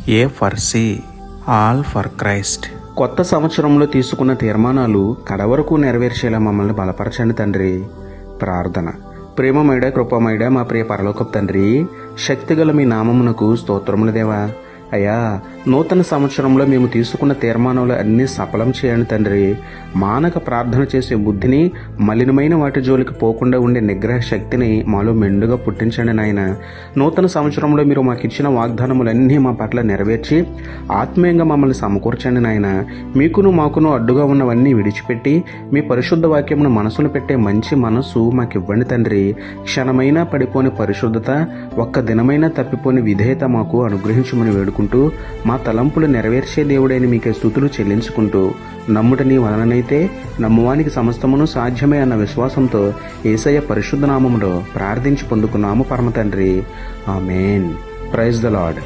A for C, all for Christ. కొత్త సంవత్సరంలో తీసుకున్న తీర్మానాలు కడవరకు నెరవేర్చేలా మమ్మల్ని బలపరచండి తండ్రి. ప్రార్థన. ప్రేమమయుడ, కృపమయుడ, మా ప్రియ పరలోకపు తండ్రి, శక్తిగల మీ నామమునకు స్తోత్రములు దేవా. అయ్యా, నూతన సంవత్సరంలో మేము తీసుకున్న తీర్మానాలు అన్నీ సఫలం చేయండి తండ్రి. మానక ప్రార్థన చేసే బుద్ధిని, మలినమైన వాటి జోలికి పోకుండా ఉండే నిగ్రహ శక్తిని మాలో మెండుగా పుట్టించండి నాయన. నూతన సంవత్సరంలో మీరు మాకు ఇచ్చిన వాగ్దానములన్నీ మా పట్ల నెరవేర్చి ఆత్మీయంగా మమ్మల్ని సమకూర్చండి నాయన. మీకును మాకును అడ్డుగా ఉన్నవన్నీ విడిచిపెట్టి మీ పరిశుద్ధ వాక్యమును మనసును పెట్టే మంచి మనస్సు మాకు ఇవ్వండి తండ్రి. క్షణమైనా పడిపోని పరిశుద్ధత, ఒక్క దినమైనా తప్పిపోని విధేయత మాకు అనుగ్రహించమని వేడుకుంటూ, మా తలంపులు నెరవేర్చే దేవుడైన మీకే స్తుతులు చెల్లించుకుంటూ, నమ్ముట నీ వలననైతే నమ్మువానికి సమస్తమును సాధ్యమే అన్న విశ్వాసంతో యేసయ్య పరిశుద్ధ నామములో ప్రార్థించి పొందుకున్నాము పరమ తండ్రి. ఆమేన్. Praise the lord.